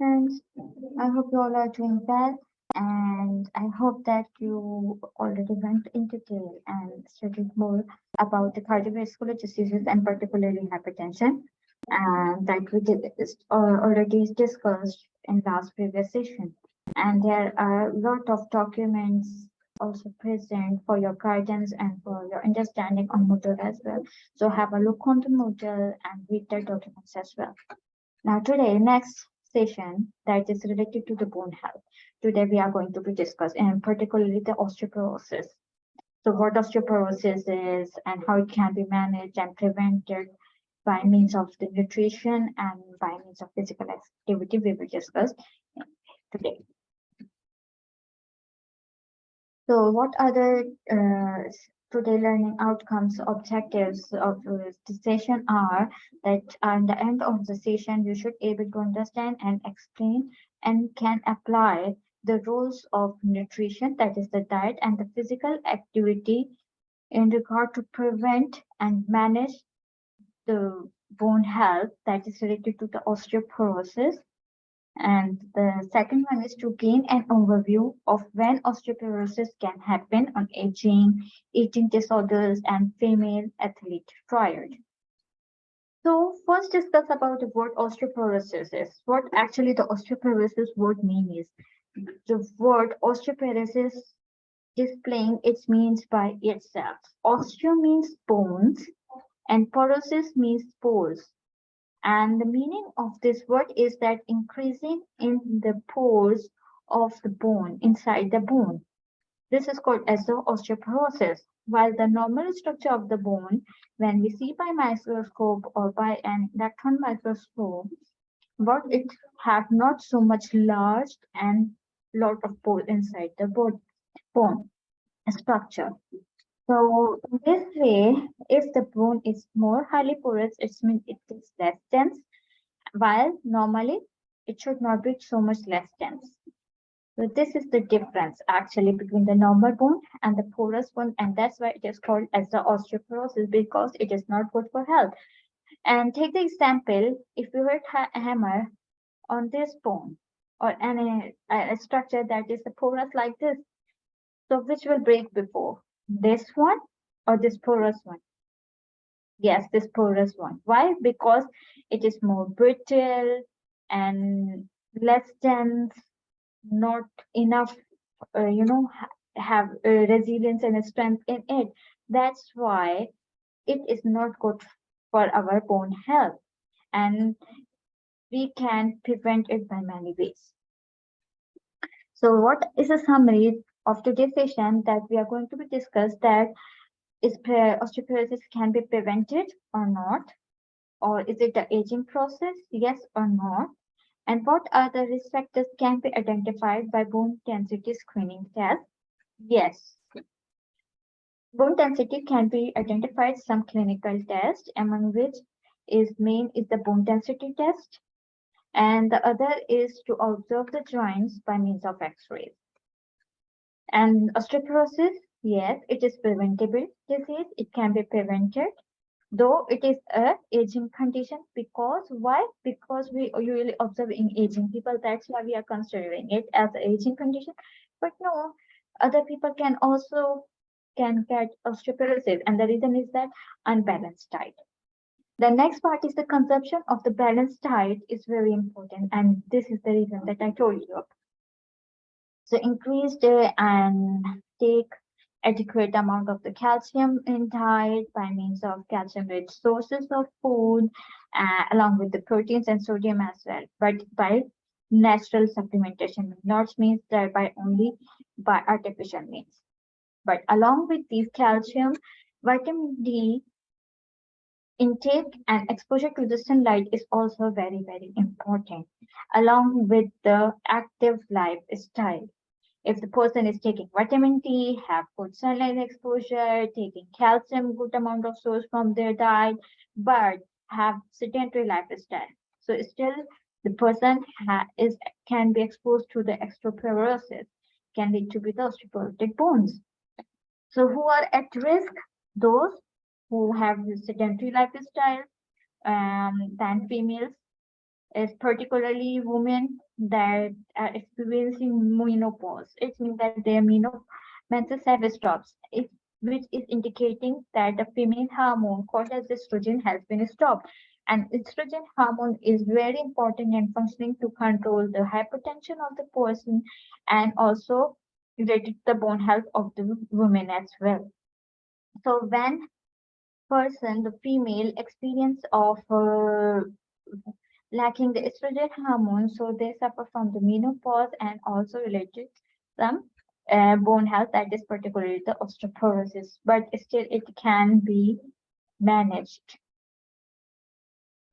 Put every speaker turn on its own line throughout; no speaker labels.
Friends, I hope you all are doing well, and I hope that you already went in detail and studied more about the cardiovascular diseases and particularly hypertension, and that we did already discussed in last previous session. And there are a lot of documents also present for your guidance and for your understanding on model as well. So have a look on the model and read the documents as well. Now today, next session that is related to the bone health. Today we are going to be discussing and particularly the osteoporosis. So what osteoporosis is and how it can be managed and prevented by means of the nutrition and by means of physical activity we will discuss today. So what are the today learning outcomes objectives of the session are that at the end of the session you should able to understand and explain and can apply the rules of nutrition, that is the diet and the physical activity, in regard to prevent and manage the bone health that is related to the osteoporosis. And the second one is to gain an overview of when osteoporosis can happen on aging, eating disorders, and female athlete triad. So first discuss about the word osteoporosis is. What actually the osteoporosis word mean is. The word osteoporosis displaying its means by itself. Osteo means bones and porosis means pores. And the meaning of this word is that increasing in the pores of the bone inside the bone. This is called as the osteoporosis. While the normal structure of the bone, when we see by microscope or by an electron microscope, but it have not so much large and lot of pore inside the bone structure. So in this way, if the bone is more highly porous, it means it is less dense, while normally it should not be so much less dense. So this is the difference actually between the normal bone and the porous bone, and that's why it is called as the osteoporosis, because it is not good for health. And take the example, if you hit a hammer on this bone or any a structure that is porous like this, so which will break before? This one or this porous one? Yes, this porous one. Why? Because it is more brittle and less dense, not enough, have resilience and strength in it. That's why it is not good for our bone health, and we can prevent it by many ways. So, what is a summary of today's session that we are going to be discussed that is osteoporosis can be prevented or not? Or is it the aging process? Yes or no? And what are the risk factors can be identified by bone density screening test? Yes. Bone density can be identified some clinical tests, among which is main is the bone density test, and the other is to observe the joints by means of X-rays. And osteoporosis, yes, it is preventable disease. It can be prevented, though it is a aging condition. Because why? Because we usually observe in aging people. That's why we are considering it as an aging condition. But no, other people can also can get osteoporosis, and the reason is that unbalanced diet. The next part is the consumption of the balanced diet is very important, and this is the reason that I told you. So increase and take adequate amount of the calcium in diet by means of calcium-rich sources of food, along with the proteins and sodium as well, but by natural supplementation, not means that by only by artificial means. But along with these calcium, vitamin D intake and exposure to the sunlight is also very, very important, along with the active lifestyle. If the person is taking vitamin D, have good sunlight exposure, taking calcium, good amount of source from their diet, but have sedentary lifestyle, so still the person is can be exposed to the osteoporosis, can lead to with osteoporotic bones. So who are at risk? Those who have sedentary lifestyle, than females, is particularly women, that are experiencing menopause. It means that their menses have stopped, which is indicating that the female hormone called as estrogen has been stopped. And estrogen hormone is very important and functioning to control the hypertension of the person and also related to the bone health of the woman as well. So when the female experience of lacking the estrogen hormone, so they suffer from the menopause and also related some bone health, that is particularly the osteoporosis, but still it can be managed.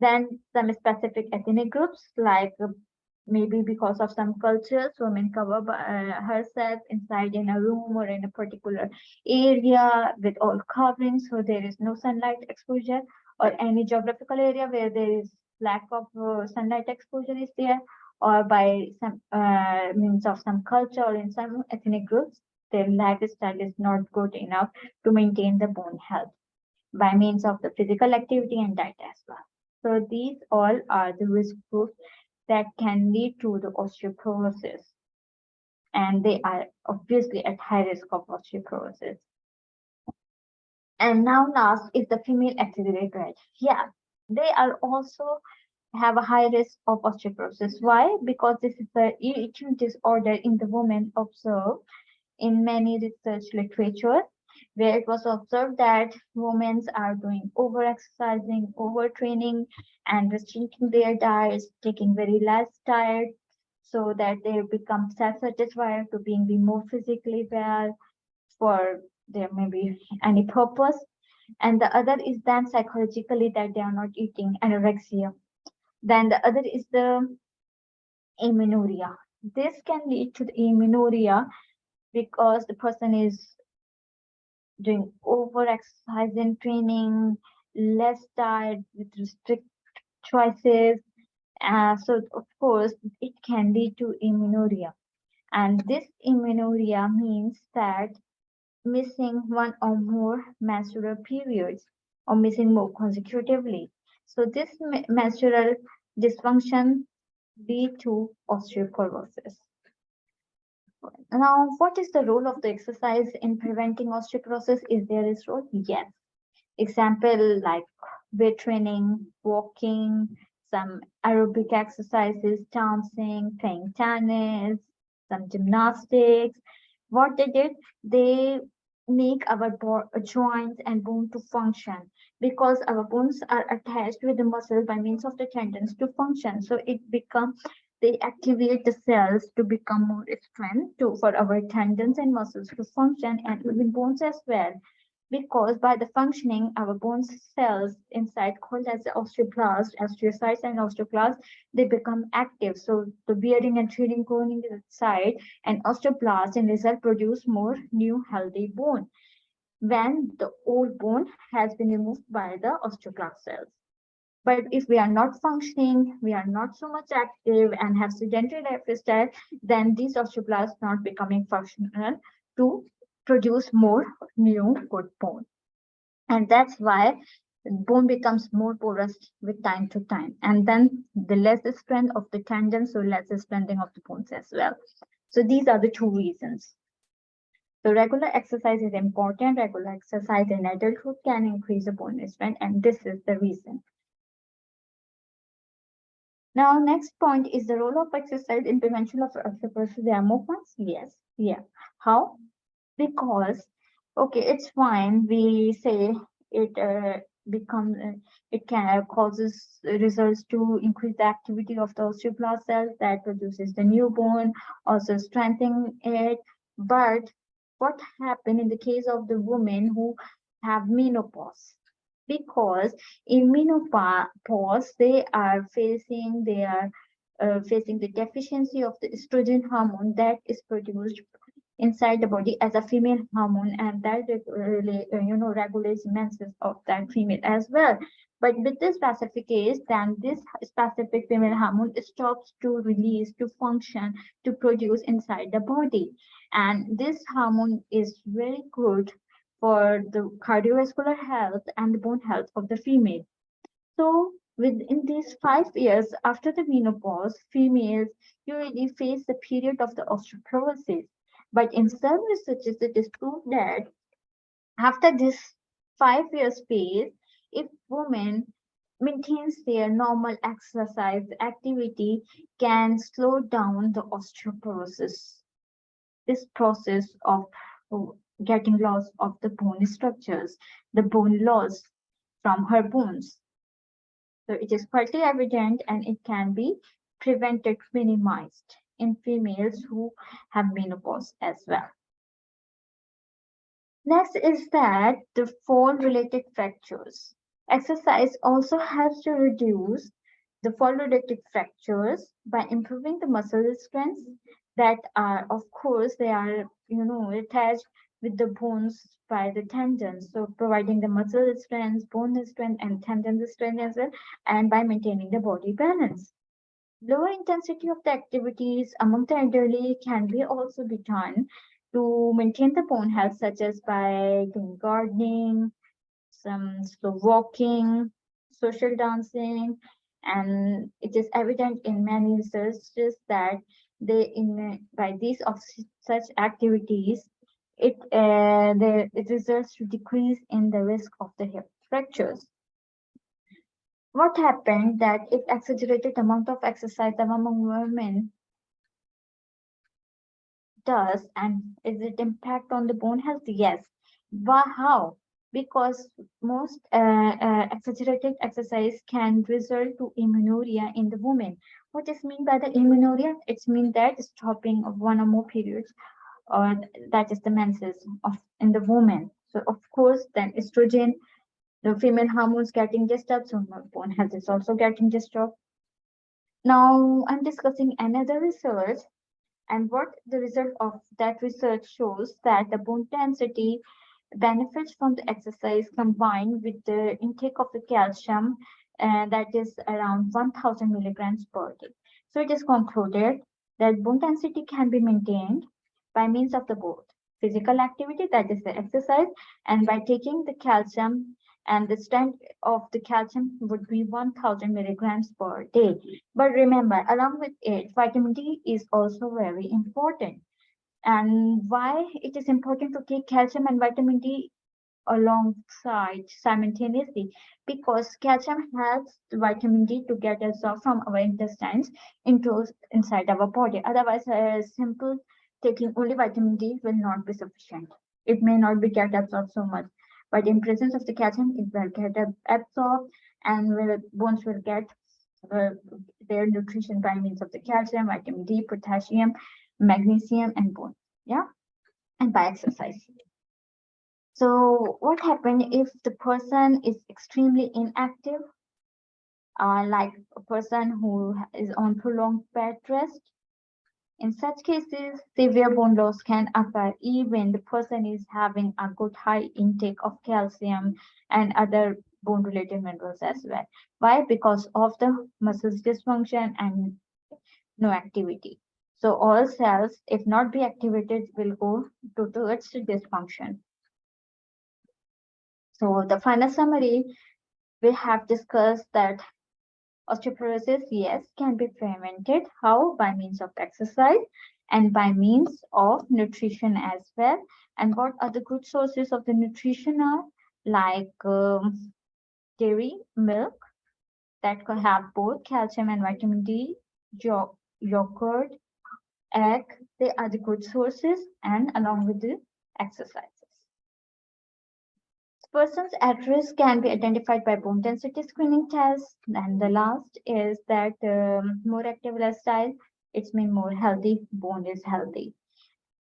Then some specific ethnic groups, like maybe because of some cultures, women cover herself inside in a room or in a particular area with all coverings, so there is no sunlight exposure, or any geographical area where there is lack of sunlight exposure is there, or by some means of some culture or in some ethnic groups, their lifestyle is not good enough to maintain the bone health by means of the physical activity and diet as well. So these all are the risk groups that can lead to the osteoporosis, and they are obviously at high risk of osteoporosis. And now last is the female accelerated. Yeah, they are also have a high risk of osteoporosis. Why? Because this is the eating disorder in the women observed in many research literature, where it was observed that women are doing over exercising, overtraining, and restricting their diets, taking very less diet, so that they become self-satisfied to being be more physically well for their maybe any purpose. And the other is then psychologically that they are not eating anorexia. Then the other is the amenorrhea. This can lead to the amenorrhea because the person is doing over exercise and training, less diet with restrict choices. So of course, it can lead to amenorrhea. And this amenorrhea means that missing one or more menstrual periods or missing more consecutively. So this menstrual dysfunction lead to osteoporosis. Now, what is the role of the exercise in preventing osteoporosis? Is there a role? Yes. Example like weight training, walking, some aerobic exercises, dancing, playing tennis, some gymnastics. What they did, they make our joints and bone to function, because our bones are attached with the muscle by means of the tendons to function. So it becomes, they activate the cells to become more strength to for our tendons and muscles to function, and even bones as well, because by the functioning, our bone cells inside called as the osteoblast, osteocytes and osteoclasts, they become active. So the bearing and threading going inside, and osteoblast in result produce more new healthy bone when the old bone has been removed by the osteoclast cells. But if we are not functioning, we are not so much active and have sedentary lifestyle, then these osteoblasts not becoming functional to produce more new good bone. And that's why bone becomes more porous with time to time. And then the less strength of the tendons, so less strengthening of the bones as well. So these are the two reasons. So regular exercise is important. Regular exercise in adulthood can increase the bone strength, and this is the reason. Now, next point is the role of exercise in prevention of osteoporosis. There are more points? Yes. Yeah. How? Because, okay, it's fine. We say it becomes, it can causes results to increase the activity of the osteoblast cells that produces the new bone, also strengthening it. But what happened in the case of the women who have menopause? Because in menopause they are facing the deficiency of the estrogen hormone that is produced inside the body as a female hormone, and that really regulates menses of that female as well. But with this specific case, then this specific female hormone stops to release, to function, to produce inside the body, and this hormone is very good for the cardiovascular health and the bone health of the female. So Within these 5 years after the menopause, females usually face the period of the osteoporosis. But in some researches, it is proved that after this 5 year phase, if women maintains their normal exercise activity, can slow down the osteoporosis. This process of getting loss of the bone structures, the bone loss from her bones. So it is partly evident and it can be prevented, minimized in females who have menopause as well. Next is that the fall related fractures. Exercise also helps to reduce the fall related fractures by improving the muscle strength that are, of course, they are, attached with the bones by the tendons. So providing the muscle strength, bone strength, and tendon strength as well, and by maintaining the body balance. Lower intensity of the activities among the elderly can be also be done to maintain the bone health, such as by doing gardening, some slow walking, social dancing, and it is evident in many researches that by these of such activities, it results to decrease in the risk of the hip fractures. What happened that if exaggerated amount of exercise among women does, and is it impact on the bone health? Yes. But how? Because most exaggerated exercise can result to amenorrhea in the woman. What is mean by the amenorrhea? It's mean that stopping of one or more periods, or that is the menses of in the woman. So of course, then estrogen, the female hormones getting disturbed, so bone health is also getting disturbed. Now I'm discussing another research, and what the result of that research shows that the bone density benefits from the exercise combined with the intake of the calcium, that is around 1000 milligrams per day. So it is concluded that bone density can be maintained by means of the both physical activity, that is the exercise, and by taking the calcium, and the strength of the calcium would be 1000 milligrams per day. But remember, along with it, vitamin D is also very important. And why it is important to take calcium and vitamin D alongside simultaneously? Because calcium helps the vitamin D to get absorbed from our intestines into inside our body. Otherwise, simple taking only vitamin D will not be sufficient. It may not be get absorbed so much, but in presence of the calcium, it will get absorbed, and bones will get uh, their nutrition by means of the calcium, vitamin D, potassium, magnesium, and bone. Yeah, and by exercise. So what happens if the person is extremely inactive, like a person who is on prolonged bed rest? In such cases, severe bone loss can occur even the person is having a good high intake of calcium and other bone related minerals as well. Why? Because of the muscles dysfunction and no activity. So all cells, if not be activated, will go towards dysfunction. So the final summary, we have discussed that osteoporosis, yes, can be prevented. How? By means of exercise and by means of nutrition as well. And what are the good sources of the nutrition are? Like dairy, milk, that could have both calcium and vitamin D, yogurt, egg, they are the good sources, and along with the exercises. Persons at risk can be identified by bone density screening tests. And the last is that more active lifestyle, it's mean more healthy, bone is healthy.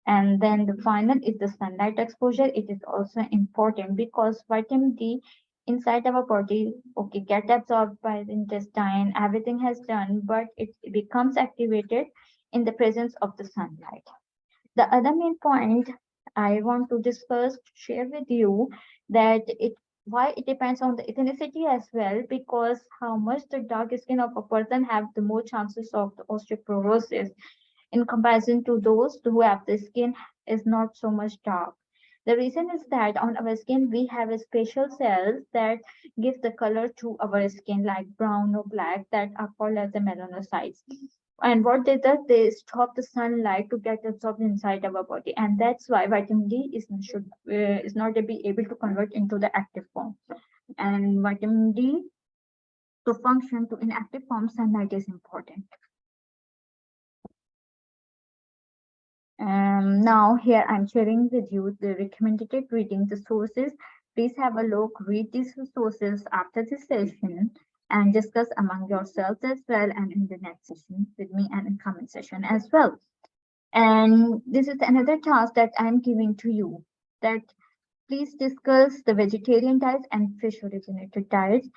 And then the final is the sunlight exposure. It is also important because vitamin D inside our body, okay, get absorbed by the intestine, everything has done, but it becomes activated in the presence of the sunlight. The other main point I want to discuss, share with you, that it why it depends on the ethnicity as well, because how much the dark skin of a person have the more chances of the osteoporosis in comparison to those who have the skin is not so much dark. The reason is that on our skin we have a special cells that give the color to our skin, like brown or black, that are called as the melanocytes. And what they do, they stop the sunlight to get absorbed inside our body, and that's why vitamin D is not be able to convert into the active form. And vitamin D to function to inactive form, sunlight is important. Now here I'm sharing with you the recommended reading, the sources. Please have a look, read these sources after this session and discuss among yourselves as well, and in the next session with me and in comment session as well. And this is another task that I'm giving to you, that please discuss the vegetarian diets and fish originated diets,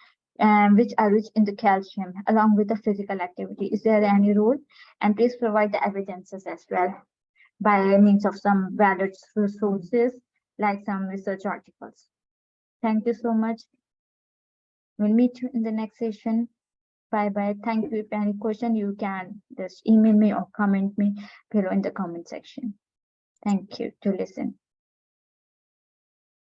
which are rich in the calcium along with the physical activity. Is there any role? And please provide the evidences as well by means of some valid resources like some research articles. Thank you so much. We'll meet you in the next session. Bye bye. Thank you. If any question, you can just email me or comment me below in the comment section. Thank you to listen.